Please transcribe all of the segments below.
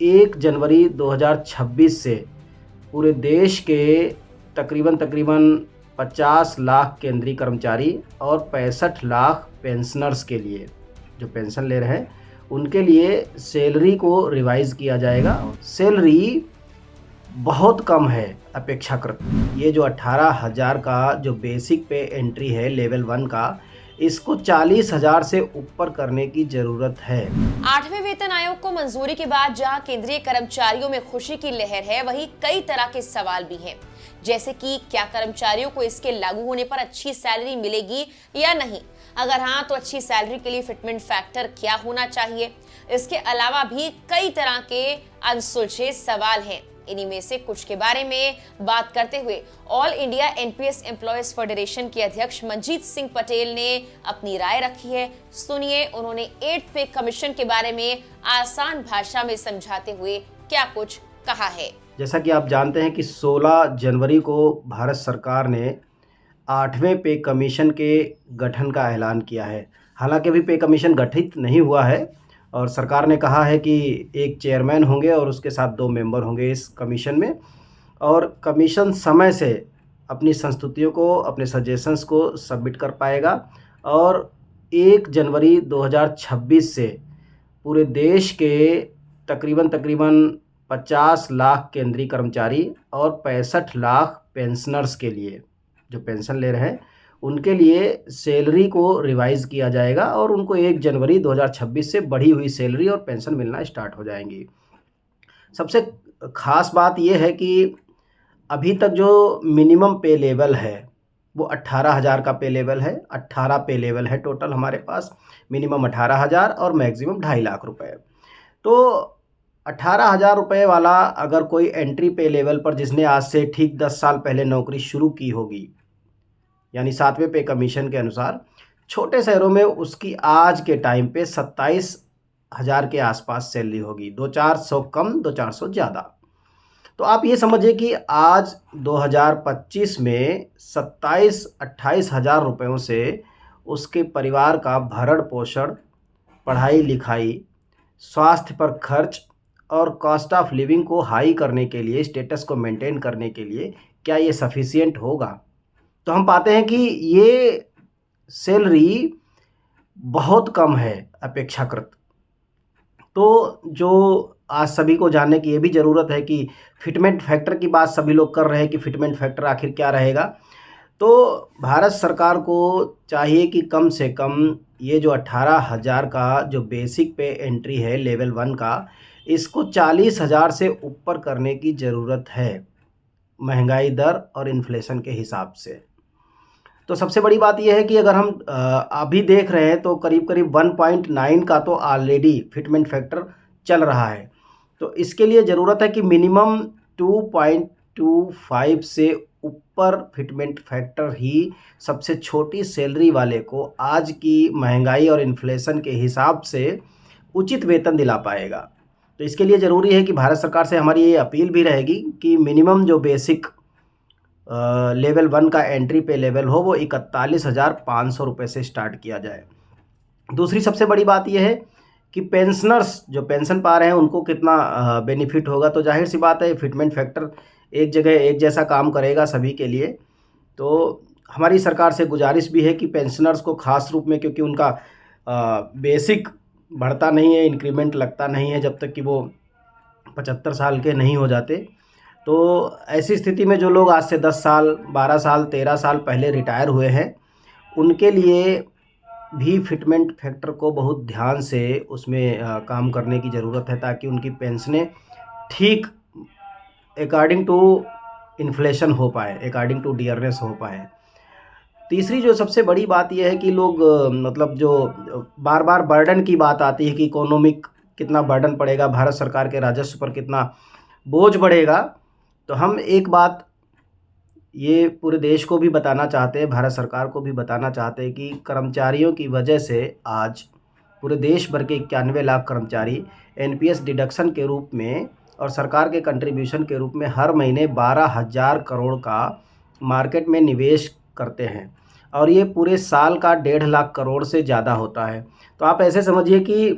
1 जनवरी 2026 से पूरे देश के तकरीबन 50 लाख केंद्रीय कर्मचारी और 65 लाख पेंशनर्स के लिए, जो पेंशन ले रहे हैं, उनके लिए सैलरी को रिवाइज़ किया जाएगा। सैलरी बहुत कम है अपेक्षाकृत। ये जो 18,000 का जो बेसिक पे एंट्री है लेवल 1 का, इसको 40,000 से ऊपर करने की ज़रूरत है। 8वें वेतन आयोग को मंजूरी के बाद जहां केंद्रीय कर्मचारियों में खुशी की लहर है, वहीं कई तरह के सवाल भी हैं, जैसे कि क्या कर्मचारियों को इसके लागू होने पर अच्छी सैलरी मिलेगी या नहीं? अगर हाँ, तो अच्छी सैलरी के लिए फिटमेंट फैक्टर क्या होना चाहिए? इसके अलावा भी कई तरह के अनसुलझे सवाल हैं। इन्हीं में से कुछ के बारे में बात करते हुए all India NPS employees federation के अध्यक्ष मनजीत सिंह पटेल ने अपनी राय रखी है। सुनिए उन्होंने 8th पे कमीशन के बारे में आसान भाषा में समझाते हुए क्या कुछ कहा है। जैसा कि आप जानते हैं कि 16 जनवरी को भारत सरकार ने 8वें पे कमीशन के गठन का ऐलान किया है। हालांकि अभी पे कमीशन गठित नहीं हुआ है और सरकार ने कहा है कि एक चेयरमैन होंगे और उसके साथ 2 मेंबर होंगे इस कमीशन में, और कमीशन समय से अपनी संस्तुतियों को, अपने सजेशंस को सबमिट कर पाएगा और 1 जनवरी 2026 से पूरे देश के तकरीबन 50 लाख केंद्रीय कर्मचारी और 65 लाख पेंशनर्स के लिए, जो पेंशन ले रहे हैं, उनके लिए सैलरी को रिवाइज़ किया जाएगा और उनको 1 जनवरी 2026 से बढ़ी हुई सैलरी और पेंशन मिलना स्टार्ट हो जाएंगी। सबसे ख़ास बात यह है कि अभी तक जो मिनिमम पे लेवल है वो 18,000 का पे लेवल है। 18 पे लेवल है टोटल हमारे पास, मिनिमम 18,000 और मैक्सिमम 2.5 लाख रुपए। तो 18,000 रुपये वाला अगर कोई एंट्री पे लेवल पर, जिसने आज से ठीक 10 साल पहले नौकरी शुरू की होगी, यानी 7वें पे कमीशन के अनुसार, छोटे शहरों में उसकी आज के टाइम पे 27,000 के आसपास सैलरी होगी। 2-400 कम, 2-400 ज़्यादा। तो आप ये समझिए कि आज 2025 में 27-28,000 रुपयों से उसके परिवार का भरण पोषण, पढ़ाई लिखाई, स्वास्थ्य पर खर्च और कॉस्ट ऑफ लिविंग को हाई करने के लिए, स्टेटस को मेंटेन करने के लिए क्या ये सफिशिएंट होगा? तो हम पाते हैं कि ये सैलरी बहुत कम है अपेक्षाकृत। तो जो आज सभी को जानने की ये भी ज़रूरत है कि फिटमेंट फैक्टर की बात सभी लोग कर रहे हैं कि फिटमेंट फैक्टर आखिर क्या रहेगा। तो भारत सरकार को चाहिए कि कम से कम ये जो 18,000 का जो बेसिक पे एंट्री है लेवल 1 का, इसको 40,000 से ऊपर करने की ज़रूरत है, महंगाई दर और इन्फ्लेशन के हिसाब से। तो सबसे बड़ी बात यह है कि अगर हम अभी देख रहे हैं तो करीब 1.9 का तो ऑलरेडी फिटमेंट फैक्टर चल रहा है। तो इसके लिए ज़रूरत है कि मिनिमम 2.25 से ऊपर फिटमेंट फैक्टर ही सबसे छोटी सैलरी वाले को आज की महंगाई और इन्फ्लेशन के हिसाब से उचित वेतन दिला पाएगा। तो इसके लिए ज़रूरी है कि भारत सरकार से हमारी ये अपील भी रहेगी कि मिनिमम जो बेसिक लेवल 1 का एंट्री पे लेवल हो वो 41,500 रुपये से स्टार्ट किया जाए। दूसरी सबसे बड़ी बात यह है कि पेंशनर्स जो पेंशन पा रहे हैं उनको कितना बेनिफिट होगा। तो जाहिर सी बात है फिटमेंट फैक्टर एक जगह एक जैसा काम करेगा सभी के लिए। तो हमारी सरकार से गुजारिश भी है कि पेंशनर्स को ख़ास रूप में, क्योंकि उनका बेसिक बढ़ता नहीं है, इंक्रीमेंट लगता नहीं है जब तक कि वो 75 साल के नहीं हो जाते। तो ऐसी स्थिति में जो लोग आज से 10 साल, 12 साल, 13 साल पहले रिटायर हुए हैं, उनके लिए भी फिटमेंट फैक्टर को बहुत ध्यान से उसमें काम करने की ज़रूरत है, ताकि उनकी पेंशनें ठीक अकॉर्डिंग टू इन्फ्लेशन हो पाए, अकॉर्डिंग टू डियरनेस हो पाए। तीसरी जो सबसे बड़ी बात यह है कि लोग मतलब जो बार बार बर्डन की बात आती है कि इकोनॉमिक कितना बर्डन पड़ेगा, भारत सरकार के राजस्व पर कितना बोझ बढ़ेगा। तो हम एक बात ये पूरे देश को भी बताना चाहते हैं, भारत सरकार को भी बताना चाहते हैं कि कर्मचारियों की वजह से आज पूरे देश भर के 91 लाख कर्मचारी एनपीएस डिडक्शन के रूप में और सरकार के कंट्रीब्यूशन के रूप में हर महीने 12,000 करोड़ का मार्केट में निवेश करते हैं, और ये पूरे साल का 1.5 लाख करोड़ से ज़्यादा होता है। तो आप ऐसे समझिए कि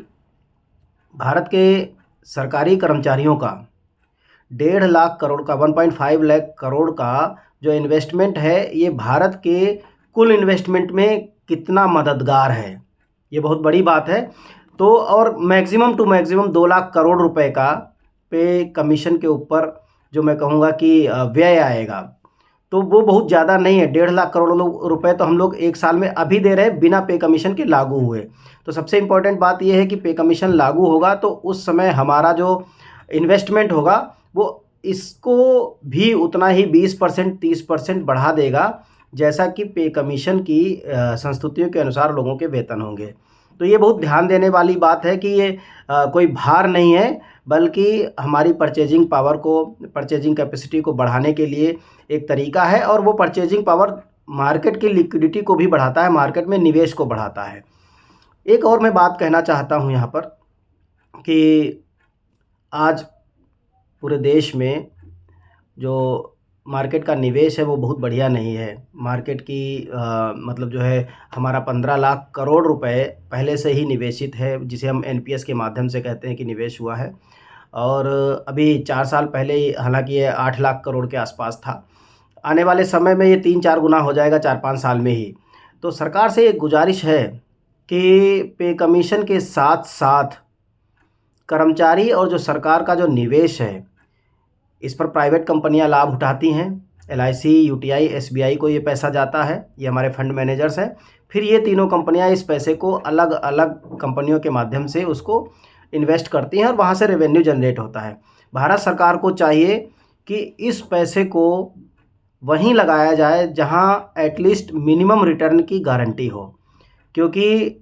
भारत के सरकारी कर्मचारियों का 1.5 लाख करोड़ का 1.5 लाख करोड़ का जो इन्वेस्टमेंट है, ये भारत के कुल इन्वेस्टमेंट में कितना मददगार है, ये बहुत बड़ी बात है। तो और maximum to maximum 2 lakh crore रुपए का पे कमीशन के ऊपर जो मैं कहूँगा कि व्यय आएगा, तो वो बहुत ज़्यादा नहीं है। 1.5 लाख करोड़ रुपए तो हम लोग एक साल में अभी दे रहे हैं बिना पे कमीशन के लागू हुए। तो सबसे इम्पोर्टेंट बात ये है कि पे कमीशन लागू होगा तो उस समय हमारा जो इन्वेस्टमेंट होगा वो इसको भी उतना ही 20% 30% बढ़ा देगा, जैसा कि पे कमीशन की संस्तुतियों के अनुसार लोगों के वेतन होंगे। तो ये बहुत ध्यान देने वाली बात है कि ये कोई भार नहीं है, बल्कि हमारी परचेजिंग पावर को, परचेजिंग कैपेसिटी को बढ़ाने के लिए एक तरीका है। और वो परचेजिंग पावर मार्केट की लिक्विडिटी को भी बढ़ाता है, मार्केट में निवेश को बढ़ाता है। एक और मैं बात कहना चाहता हूँ यहाँ पर कि आज पूरे देश में जो मार्केट का निवेश है वो बहुत बढ़िया नहीं है। मार्केट की मतलब जो है हमारा 15 लाख करोड़ रुपए पहले से ही निवेशित है, जिसे हम एनपीएस के माध्यम से कहते हैं कि निवेश हुआ है। और अभी 4 साल पहले हालांकि ये 8 लाख करोड़ के आसपास था। आने वाले समय में ये 3-4 गुना हो जाएगा 4-5 साल में ही। तो सरकार से एक गुजारिश है कि पे कमीशन के साथ साथ कर्मचारी और जो सरकार का जो निवेश है, इस पर प्राइवेट कंपनियां लाभ उठाती हैं। एलआईसी, यूटीआई, एसबीआई को ये पैसा जाता है, ये हमारे फंड मैनेजर्स हैं। फिर ये तीनों कंपनियां इस पैसे को अलग अलग कंपनियों के माध्यम से उसको इन्वेस्ट करती हैं और वहाँ से रेवेन्यू जनरेट होता है। भारत सरकार को चाहिए कि इस पैसे को वहीं लगाया जाए जहाँ एटलीस्ट मिनिमम रिटर्न की गारंटी हो, क्योंकि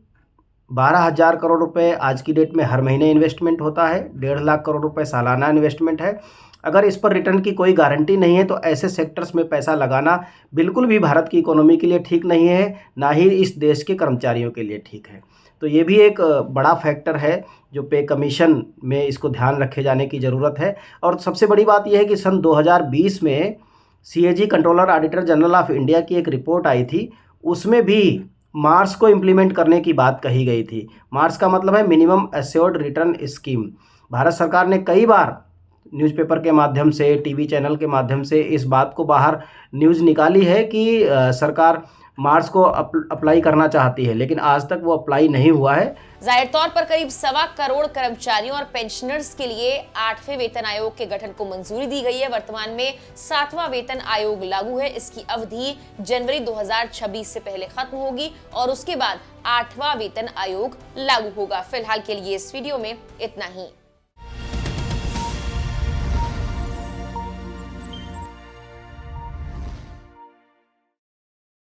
12,000 करोड़ रुपए आज की डेट में हर महीने इन्वेस्टमेंट होता है, 1.5 लाख करोड़ रुपए सालाना इन्वेस्टमेंट है। अगर इस पर रिटर्न की कोई गारंटी नहीं है तो ऐसे सेक्टर्स में पैसा लगाना बिल्कुल भी भारत की इकोनॉमी के लिए ठीक नहीं है, ना ही इस देश के कर्मचारियों के लिए ठीक है। तो ये भी एक बड़ा फैक्टर है जो पे कमीशन में इसको ध्यान रखे जाने की ज़रूरत है। और सबसे बड़ी बात यह है कि सन 2020 में CAG controller auditor general of India की एक रिपोर्ट आई थी, उसमें भी मार्स को इम्प्लीमेंट करने की बात कही गई थी। मार्स का मतलब है minimum assured return scheme. Bharat सरकार ने कई बार न्यूज़पेपर के माध्यम से, टीवी चैनल के माध्यम से इस बात को बाहर न्यूज़ निकाली है कि सरकार मार्स को अप्लाई करना चाहती है, लेकिन आज तक वो अप्लाई नहीं हुआ है। जाहिर तौर पर करीब 1.25 करोड़ कर्मचारियों और पेंशनर्स के लिए 8वें वेतन आयोग के गठन को मंजूरी दी गई है। वर्तमान में 7वां वेतन आयोग लागू है। इसकी अवधि जनवरी 2026 से पहले खत्म होगी और उसके बाद 8वां वेतन आयोग लागू होगा। फिलहाल के लिए इस वीडियो में इतना ही।